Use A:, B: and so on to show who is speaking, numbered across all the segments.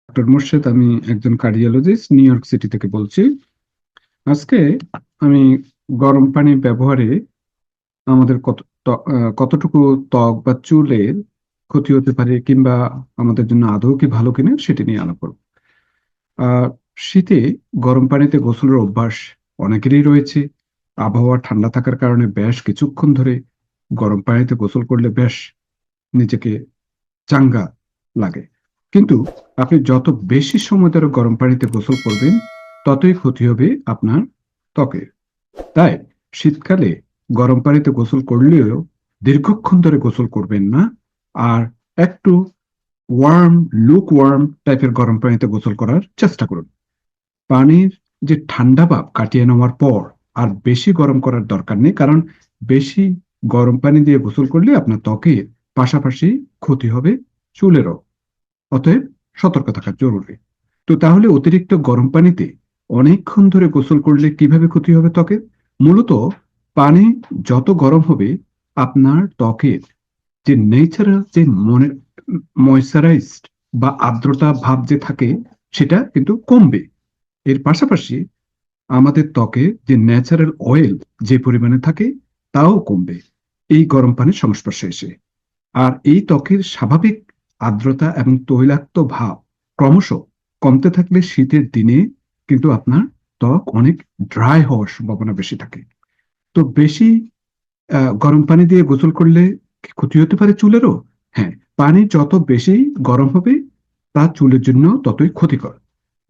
A: Doctor Morshed, আমি একজন cardiologist new York city থেকে বলছি। আজকে আমি গরম পানি ব্যবহারে আমাদের কতটুকু ত্বক বা চুলের ক্ষতি হতে পারে কিংবা আমাদের জন্য আদৌ কি ভালো কিনা সেটি নিয়ে আলাপ করব। আহ শীতে গরম পানিতে গোসলের অভ্যাস অনেকেরই রয়েছে। আবহাওয়া ঠান্ডা থাকার কারণে বেশ কিছুক্ষণ ধরে গরম পানিতে গোসল করলে বেশ নিজেকে চাঙ্গা লাগে। কিন্তু আপনি যত বেশি সময় ধরে গরম পানিতে গোসল করবেন, ততই ক্ষতি হবে আপনার ত্বকের। তাই শীতকালে গরম পানিতে গোসল করলেও দীর্ঘক্ষণ ধরে গোসল করবেন না। আর একটু ওয়ার্ম, লুক ওয়ার্ম টাইপের গরম পানিতে গোসল করার চেষ্টা করুন। পানির যে ঠান্ডা ভাব কাটিয়ে নেওয়ার পর আর বেশি গরম করার দরকার নেই, কারণ বেশি গরম পানি দিয়ে গোসল করলে আপনার ত্বকের পাশাপাশি ক্ষতি হবে চুলেরও। অতএব সতর্ক থাকা জরুরি। তো তাহলে অতিরিক্ত গরম পানিতে অনেকক্ষণ ধরে গোসল করলে কিভাবে ক্ষতি হবে ত্বকের? মূলত পানি যত গরম হবে, আপনার ত্বকের যে ন্যাচারাল যে ময়শ্চারাইজড বা আর্দ্রতা ভাব যে থাকে, সেটা কিন্তু কমবে। এর পাশাপাশি আমাদের ত্বকে যে ন্যাচারাল অয়েল যে পরিমাণে থাকে, তাও কমবে এই গরম পানির সংস্পর্শে এসে। আর এই ত্বকের স্বাভাবিক আর্দ্রতা এবং তৈলাক্ত ভাব ক্রমশ কমতে থাকলে শীতের দিনে কিন্তু আপনার ত্বক অনেক ড্রাই হওয়ার সম্ভাবনা বেশি থাকে। তো বেশি গরম পানি দিয়ে গোসল করলে কি ক্ষতি হতে পারে চুলেরও? হ্যাঁ, পানি যত বেশি গরম হবে, তা চুলের জন্য ততই ক্ষতিকর।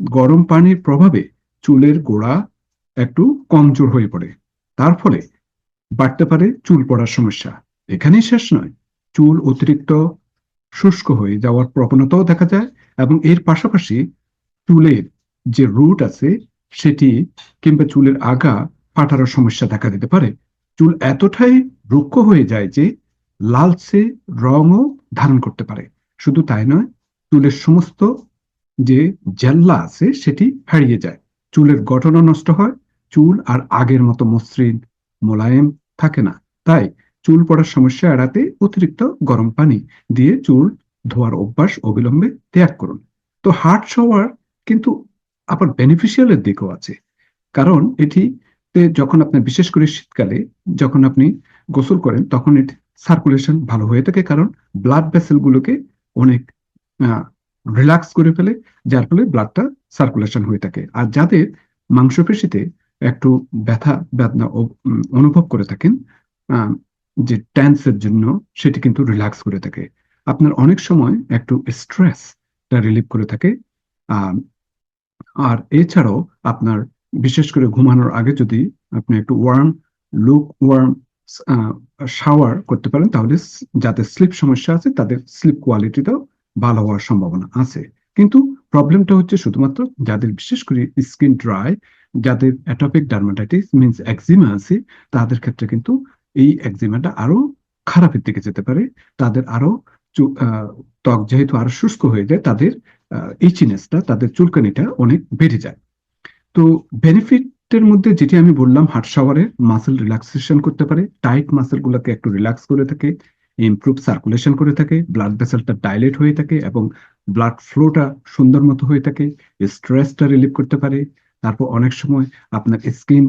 A: গরম পানির প্রভাবে চুলের গোড়া একটু কমজোর হয়ে পড়ে। তার ফলে বাড়তে পারে চুল পড়ার সমস্যা। এখানেই শেষ নয়, চুল অতিরিক্ত শুষ্ক হয়ে যাওয়ার প্রবণতাও দেখা যায়। এবং এর পাশাপাশি চুলের যে রুট আছে সেটি কিংবা চুলের আগা ফাটারও সমস্যা দেখা দিতে পারে। চুল এতটাই রুক্ষ হয়ে যায় যে লালচে রঙও ধারণ করতে পারে। শুধু তাই নয়, চুলের সমস্ত যে জেল্লা আছে সেটি হারিয়ে যায়। চুলের গঠনও নষ্ট হয়। চুল আর আগের মতো মসৃণ মোলায়েম থাকে না। তাই চুল পড়ার সমস্যা এড়াতে অতিরিক্ত গরম পানি দিয়ে চুল ধোয়ার অভ্যাস অবিলম্বে ত্যাগ করুন। তো হার্ড শাওয়ার কিন্তু আবার বেনিফিশিয়ালের দিকও আছে। কারণ এটিতে যখন আপনি, বিশেষ করে শীতকালে যখন আপনি গোসল করেন, তখন এটি সার্কুলেশন ভালো হয়ে থাকে, কারণ ব্লাড ভেসেল গুলোকে অনেক রিল্যাক্স করে ফেলে, যার ফলে ব্লাডটা সার্কুলেশন হয়ে থাকে। আর যাদের মাংসপেশিতে একটু ব্যথা বেদনা অনুভব করে থাকেন, আহ, যে টেন্সের জন্য, সেটি কিন্তু রিল্যাক্স করে থাকে। আপনার অনেক সময় একটু স্ট্রেসটা রিলিভ করে থাকে। আহ, আর এছাড়াও আপনার, বিশেষ করে ঘুমানোর আগে যদি আপনি একটু ওয়ার্ম, লুক ওয়ার্ম শাওয়ার করতে পারেন, তাহলে যাদের স্লিপ সমস্যা আছে তাদের স্লিপ কোয়ালিটিটাও ভালো হওয়ার সম্ভাবনা আছে। কিন্তু প্রবলেমটা হচ্ছে শুধুমাত্র যাদের, বিশেষ করে স্কিন ড্রাই, যাদের অ্যাটোপিক ডার্মাটাইটিস মিন্স একজিমা আছে, তাদের ক্ষেত্রে কিন্তু এই একজিমাটা আরো খারাপের দিকে যেতে পারে। তাদের আরো ত্বক যেহেতু আরো শুষ্ক হয়ে যায়, তাদের ইচিনেসটা, তাদের চুলকানিটা অনেক বেড়ে যায়। তো বেনিফিটের মধ্যে যেটি আমি বললাম, হার্ট শাওয়ারের মাসেল রিল্যাক্সেশন করতে পারে, টাইট মাসেল গুলোকে একটু রিল্যাক্স করে থাকে, ইমপ্রুভ সার্কুলেশন করে থাকে, ব্লাড ভেসেলটা ডাইলেট হয়ে থাকে এবং ব্লাড ফ্লোটা সুন্দর মতো হয়ে থাকে, স্ট্রেসটা রিলিভ করতে পারে। তারপর অনেক সময় আপনার স্কিন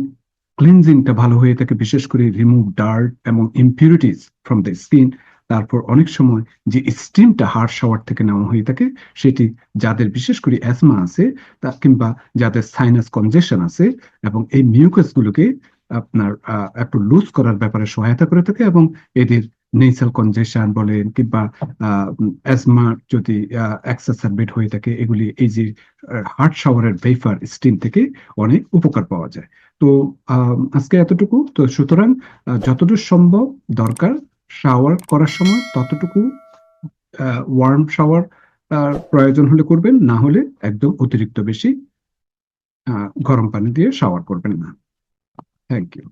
A: ক্লিনজিংটা ভালো হয়ে থাকে, বিশেষ করে রিমুভ ডার্ট এবং ইম্পিউরিটিস ফ্রম দ্য স্কিন। তারপর অনেক সময় যে স্টিমটা হার্ট শাওয়ার থেকে নেওয়া হয়ে থাকে, সেটি যাদের বিশেষ করে অ্যাজমা আছে তা কিংবা যাদের সাইনাস কনজেশন আছে, এবং এই মিউকাস গুলোকে আপনার একটু লুজ করার ব্যাপারে সহায়তা করে থাকে, এবং এদের নেসাল কনজেশন বলেন কিংবা অ্যাজমা যদি এক্সাসারবেট হয়ে থাকে, এগুলি এই যে হার্ট শাওয়ারের ভেপার স্টিম থেকে অনেক উপকার পাওয়া যায়। তো আজকে এতটুকু। তো সুতরাং যতটুকু সম্ভব দরকার শাওয়ার করার সময় ততটুকু ওয়ার্ম শাওয়ার প্রয়োজন হলে করবেন, না হলে একদম অতিরিক্ত বেশি গরম পানি দিয়ে শাওয়ার করবেন না। Thank you.